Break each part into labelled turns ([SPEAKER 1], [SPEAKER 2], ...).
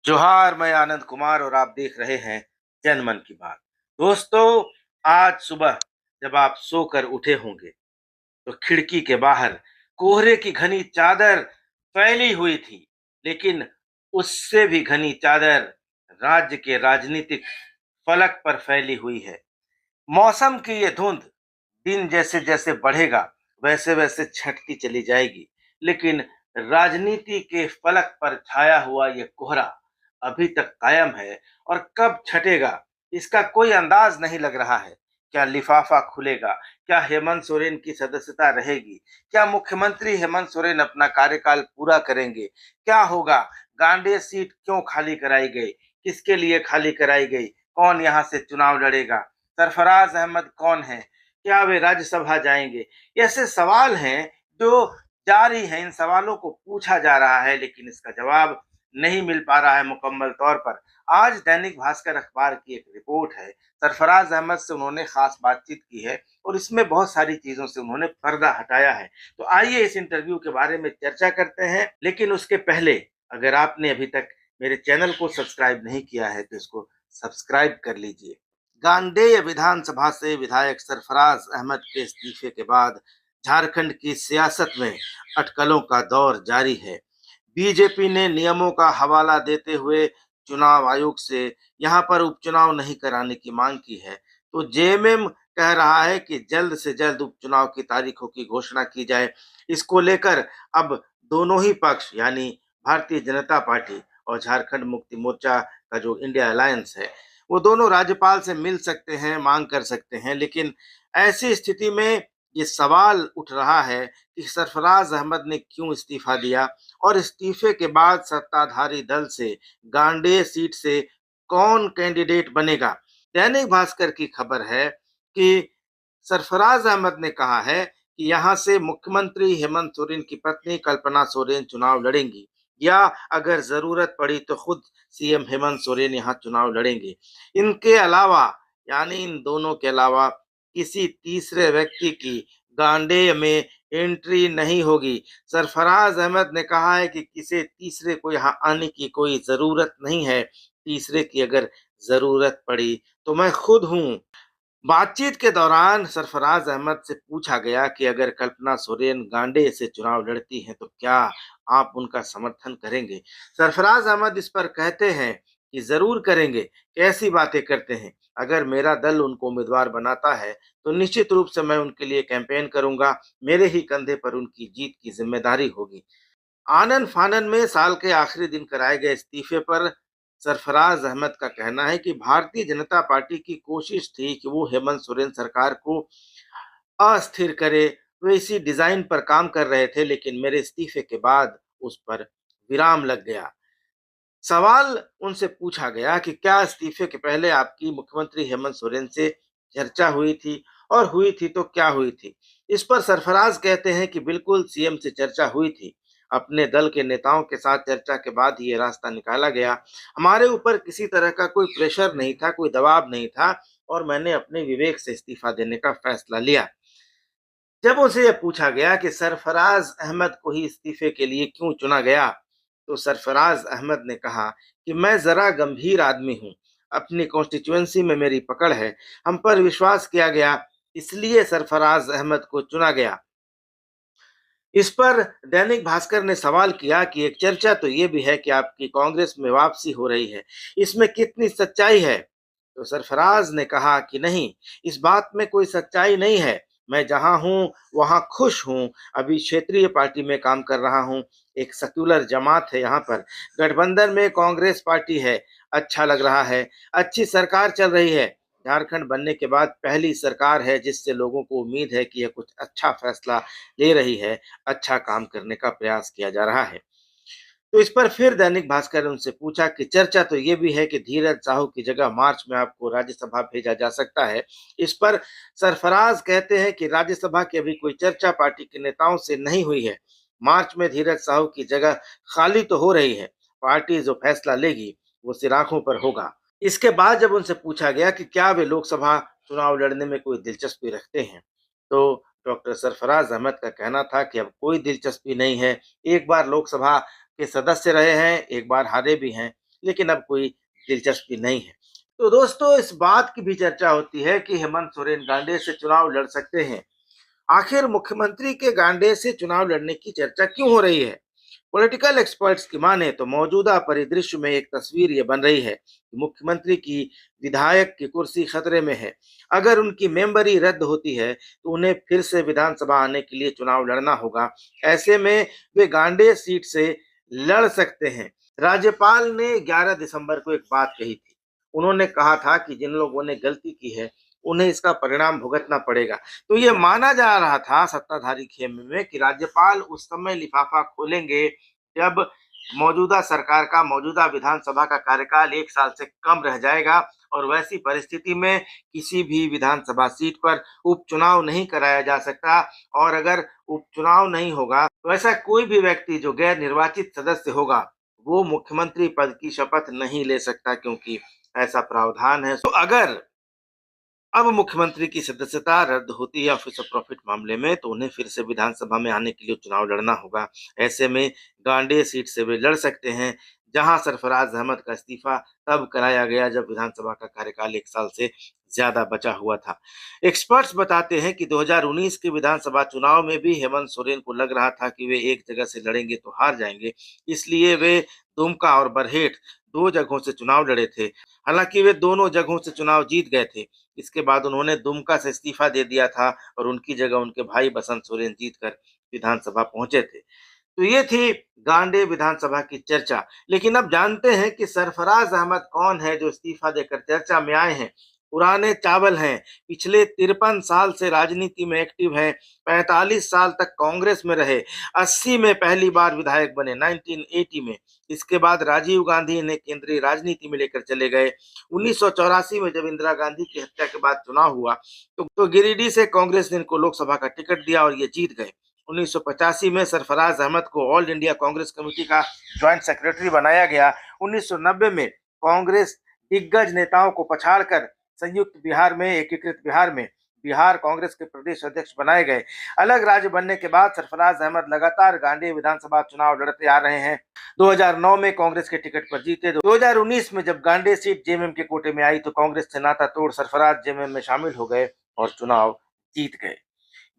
[SPEAKER 1] जोहार, मैं आनंद कुमार और आप देख रहे हैं जनमन की बात। दोस्तों, आज सुबह जब आप सोकर उठे होंगे तो खिड़की के बाहर कोहरे की घनी चादर फैली हुई थी, लेकिन उससे भी घनी चादर राज्य के राजनीतिक फलक पर फैली हुई है। मौसम की ये धुंध दिन जैसे जैसे बढ़ेगा वैसे वैसे छंटती चली जाएगी, लेकिन राजनीति के फलक पर छाया हुआ ये कोहरा अभी तक कायम है और कब छटेगा इसका कोई अंदाज नहीं लग रहा है। क्या लिफाफा खुलेगा? क्या हेमंत सोरेन की सदस्यता रहेगी? क्या मुख्यमंत्री हेमंत सोरेन अपना कार्यकाल पूरा करेंगे? क्या होगा? गांडे सीट क्यों खाली कराई गई? किसके लिए खाली कराई गई? कौन यहाँ से चुनाव लड़ेगा? सरफराज अहमद कौन है? क्या वे राज्यसभा जाएंगे? ऐसे सवाल हैं जो जारी हैं। इन सवालों को पूछा जा रहा है, लेकिन इसका जवाब नहीं मिल पा रहा है मुकम्मल तौर पर। आज दैनिक भास्कर अखबार की एक रिपोर्ट है। सरफराज अहमद से उन्होंने खास बातचीत की है और इसमें बहुत सारी चीजों से उन्होंने पर्दा हटाया है। तो आइए इस इंटरव्यू के बारे में चर्चा करते हैं, लेकिन उसके पहले अगर आपने अभी तक मेरे चैनल को सब्सक्राइब नहीं किया है तो इसको सब्सक्राइब कर लीजिए। गांडेय विधानसभा से विधायक सरफराज अहमद के इस्तीफे के बाद झारखंड की सियासत में अटकलों का दौर जारी है। बीजेपी ने नियमों का हवाला देते हुए चुनाव आयोग से यहां पर उपचुनाव नहीं कराने की मांग की है, तो जेएमएम कह रहा है कि जल्द से जल्द उपचुनाव की तारीखों की घोषणा की जाए। इसको लेकर अब दोनों ही पक्ष यानी भारतीय जनता पार्टी और झारखंड मुक्ति मोर्चा का जो इंडिया अलायंस है, वो दोनों राज्यपाल से मिल सकते हैं, मांग कर सकते हैं। लेकिन ऐसी स्थिति में ये सवाल उठ रहा है कि सरफराज अहमद ने क्यों इस्तीफा दिया और इस्तीफे के बाद सत्ताधारी दल से गांडेय सीट से कौन कैंडिडेट बनेगा। दैनिक भास्कर की खबर है कि सरफराज अहमद ने कहा है कि यहां से मुख्यमंत्री हेमंत सोरेन की पत्नी कल्पना सोरेन चुनाव लड़ेंगी, या अगर जरूरत पड़ी तो खुद सीएम हेमंत सोरेन यहां चुनाव लड़ेंगे। इनके अलावा यानी इन दोनों के अलावा किसी तीसरे व्यक्ति की गांडेय में एंट्री नहीं होगी। सरफराज अहमद ने कहा है कि किसी तीसरे को यहाँ आने की कोई जरूरत नहीं है। तीसरे की अगर जरूरत पड़ी तो मैं खुद हूँ। बातचीत के दौरान सरफराज अहमद से पूछा गया कि अगर कल्पना सोरेन गांडे से चुनाव लड़ती हैं तो क्या आप उनका समर्थन करेंगे। सरफराज अहमद इस पर कहते हैं कि जरूर करेंगे। कैसी बातें करते हैं? अगर मेरा दल उनको उम्मीदवार बनाता है तो निश्चित रूप से मैं उनके लिए कैंपेन करूंगा। मेरे ही कंधे पर उनकी जीत की जिम्मेदारी होगी। आनन फानन में साल के आखिरी दिन कराए गए इस्तीफे पर सरफराज अहमद का कहना है कि भारतीय जनता पार्टी की कोशिश थी कि वो हेमंत सोरेन सरकार को अस्थिर करे। वे इसी डिजाइन पर काम कर रहे थे, लेकिन मेरे इस्तीफे के बाद उस पर विराम लग गया। सवाल उनसे पूछा गया कि क्या इस्तीफे के पहले आपकी मुख्यमंत्री हेमंत सोरेन से चर्चा हुई थी, और हुई थी तो क्या हुई थी। इस पर सरफराज कहते हैं कि बिल्कुल सीएम से चर्चा हुई थी। अपने दल के नेताओं के साथ चर्चा के बाद ही ये रास्ता निकाला गया। हमारे ऊपर किसी तरह का कोई प्रेशर नहीं था, कोई दबाव नहीं था, और मैंने अपने विवेक से इस्तीफा देने का फैसला लिया। जब उनसे यह पूछा गया कि सरफराज अहमद को ही इस्तीफे के लिए क्यों चुना गया, तो सरफराज अहमद ने कहा कि मैं जरा गंभीर आदमी हूं। अपनी कॉन्स्टिट्यूएंसी में मेरी पकड़ है। हम पर विश्वास किया गया, इसलिए सरफराज अहमद को चुना गया। इस पर दैनिक भास्कर ने सवाल किया कि एक चर्चा तो ये भी है कि आपकी कांग्रेस में वापसी हो रही है, इसमें कितनी सच्चाई है। तो सरफराज ने कहा कि नहीं, इस बात में कोई सच्चाई नहीं है। मैं जहां हूं वहां खुश हूं। अभी क्षेत्रीय पार्टी में काम कर रहा हूं। एक सेक्युलर जमात है यहाँ पर। गठबंधन में कांग्रेस पार्टी है। अच्छा लग रहा है। अच्छी सरकार चल रही है। झारखंड बनने के बाद पहली सरकार है जिससे लोगों को उम्मीद है कि यह कुछ अच्छा फैसला ले रही है। अच्छा काम करने का प्रयास किया जा रहा है। तो इस पर फिर दैनिक भास्कर ने उनसे पूछा कि चर्चा तो ये भी है कि धीरज साहू की जगह मार्च में आपको राज्यसभा भेजा जा सकता है। इस पर सरफराज कहते हैं कि राज्यसभा की अभी कोई चर्चा पार्टी के नेताओं से नहीं हुई है। मार्च में धीरज साहू की जगह खाली तो हो रही है। पार्टी जो फैसला लेगी वो सिर आंखों पर होगा। इसके बाद जब उनसे पूछा गया कि क्या वे लोकसभा चुनाव लड़ने में कोई दिलचस्पी रखते हैं, तो डॉक्टर सरफराज अहमद का कहना था कि अब कोई दिलचस्पी नहीं है। एक बार लोकसभा के सदस्य रहे हैं, एक बार हारे भी हैं। लेकिन अब कोई दिलचस्पी नहीं है। तो दोस्तों, इस बात की भी चर्चा होती है कि हेमंत सोरेन गांडे से चुनाव लड़ सकते हैं। आखिर मुख्यमंत्री के गांडे से चुनाव लड़ने की चर्चा क्यों हो रही है? पॉलिटिकल एक्सपर्ट्स की माने तो मौजूदा परिदृश्य में एक तस्वीर ये बन रही है कि मुख्यमंत्री की विधायक की कुर्सी खतरे में है। अगर उनकी मेंबरी रद्द होती है तो उन्हें फिर से विधानसभा आने के लिए चुनाव लड़ना होगा। ऐसे में वे गांडे सीट से लड़ सकते हैं। राज्यपाल ने 11 दिसंबर को एक बात कही थी। उन्होंने कहा था कि जिन लोगों ने गलती की है उन्हें इसका परिणाम भुगतना पड़ेगा। तो ये माना जा रहा था सत्ताधारी खेमे में कि राज्यपाल उस समय लिफाफा खोलेंगे जब मौजूदा सरकार का, मौजूदा विधानसभा का कार्यकाल 1 साल से कम रह जाएगा और वैसी परिस्थिति में किसी भी विधानसभा सीट पर उपचुनाव नहीं कराया जा सकता। और अगर उपचुनाव नहीं होगा तो ऐसा कोई भी व्यक्ति जो गैर निर्वाचित सदस्य होगा वो मुख्यमंत्री पद की शपथ नहीं ले सकता, क्योंकि ऐसा प्रावधान है। तो अगर अब मुख्यमंत्री की सदस्यता रद्द होती है ऑफिस ऑफ प्रॉफिट मामले में तो उन्हें फिर से विधानसभा में आने के लिए चुनाव लड़ना होगा। ऐसे में गांडे सीट से वे लड़ सकते हैं, जहां सरफराज अहमद का इस्तीफा तब कराया गया जब विधानसभा का कार्यकाल 1 साल से ज्यादा बचा हुआ था। एक्सपर्ट्स बताते हैं कि 2019 के विधानसभा चुनाव में भी हेमंत सोरेन को लग रहा था कि वे एक जगह से लड़ेंगे तो हार जाएंगे, इसलिए वे दुमका और बरहेट 2 जगहों से चुनाव लड़े थे। हालांकि वे दोनों जगहों से चुनाव जीत गए थे। इसके बाद उन्होंने दुमका से इस्तीफा दे दिया था और उनकी जगह उनके भाई बसंत सोरेन जीतकर विधानसभा पहुंचे थे। तो ये थी गांडे विधानसभा की चर्चा। लेकिन अब जानते हैं कि सरफराज अहमद कौन है जो इस्तीफा देकर चर्चा में आए हैं। पुराने चावल हैं, पिछले 53 साल से राजनीति में एक्टिव हैं, 45 साल तक कांग्रेस में रहे, 80 में पहली बार विधायक बने 1980 में। इसके बाद राजीव गांधी इन्हें केंद्रीय राजनीति में लेकर चले गए। 1984 में जब इंदिरा गांधी की हत्या के बाद चुनाव हुआ तो गिरिडीह से कांग्रेस ने इनको लोकसभा का टिकट दिया और ये जीत गए। 1985 में सरफराज अहमद को ऑल इंडिया कांग्रेस कमेटी का ज्वाइंट सेक्रेटरी बनाया गया। 1990 में कांग्रेस दिग्गज नेताओं को पछाड़कर संयुक्त बिहार में, एकीकृत बिहार में बिहार कांग्रेस के प्रदेश अध्यक्ष बनाए गए। अलग राज्य बनने के बाद सरफराज अहमद लगातार गांधी विधानसभा चुनाव लड़ते आ रहे हैं। 2009 में कांग्रेस के टिकट पर जीते। 2019 में जब गांडे सीट जेएमएम के कोटे में आई तो कांग्रेस से नाता तोड़ सरफराज जेएमएम में शामिल हो गए और चुनाव जीत गए।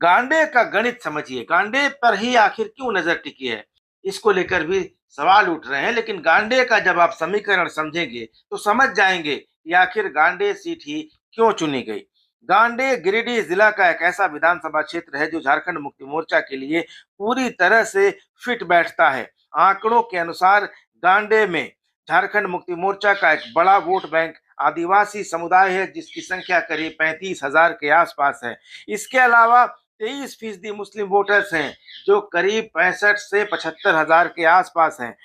[SPEAKER 1] गांडे का गणित समझिए, गांडे पर ही आखिर क्यों नजर टिकी है, इसको लेकर भी सवाल उठ रहे हैं। लेकिन गांडे का जब आप समीकरण समझेंगे तो समझ जाएंगे कि आखिर गांडे सीट ही क्यों चुनी गई। गांडे गिरिडीह जिला का एक ऐसा विधानसभा क्षेत्र है जो झारखंड मुक्ति मोर्चा के लिए पूरी तरह से फिट बैठता है। आंकड़ों के अनुसार गांडे में झारखंड मुक्ति मोर्चा का एक बड़ा वोट बैंक आदिवासी समुदाय है, जिसकी संख्या करीब 35,000 के आसपास है। इसके अलावा 23% मुस्लिम वोटर्स हैं जो करीब 65 से 75,000 के आसपास हैं।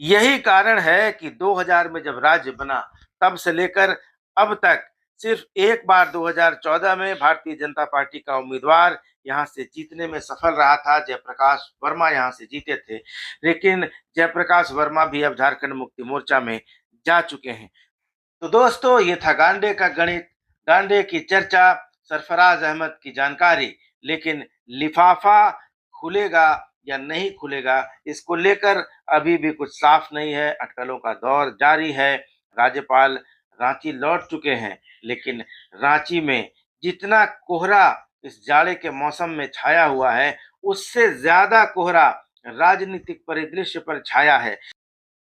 [SPEAKER 1] यही कारण है कि 2000 में जब राज्य बना तब से लेकर अब तक सिर्फ एक बार 2014 में भारतीय जनता पार्टी का उम्मीदवार यहाँ से जीतने में सफल रहा था। जयप्रकाश वर्मा यहाँ से जीते थे, लेकिन जयप्रकाश वर्मा भी अब झारखंड मुक्ति मोर्चा में जा चुके हैं। तो दोस्तों, ये था गांडे का गणित, गांडे की चर्चा, सरफराज अहमद की जानकारी। लेकिन लिफाफा खुलेगा या नहीं खुलेगा, इसको लेकर अभी भी कुछ साफ नहीं है। अटकलों का दौर जारी है। राज्यपाल रांची लौट चुके हैं, लेकिन रांची में जितना कोहरा इस जाड़े के मौसम में छाया हुआ है, उससे ज्यादा कोहरा राजनीतिक परिदृश्य पर छाया है।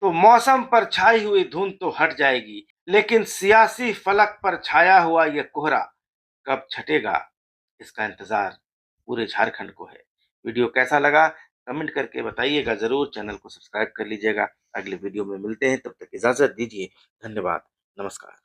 [SPEAKER 1] तो मौसम पर छाई हुई धुंध तो हट जाएगी, लेकिन सियासी फलक पर छाया हुआ यह कोहरा कब छटेगा, इसका इंतजार पूरे झारखंड को है। वीडियो कैसा लगा कमेंट करके बताइएगा जरूर। चैनल को सब्सक्राइब कर लीजिएगा। अगले वीडियो में मिलते हैं, तब तक इजाजत दीजिए। धन्यवाद। नमस्कार।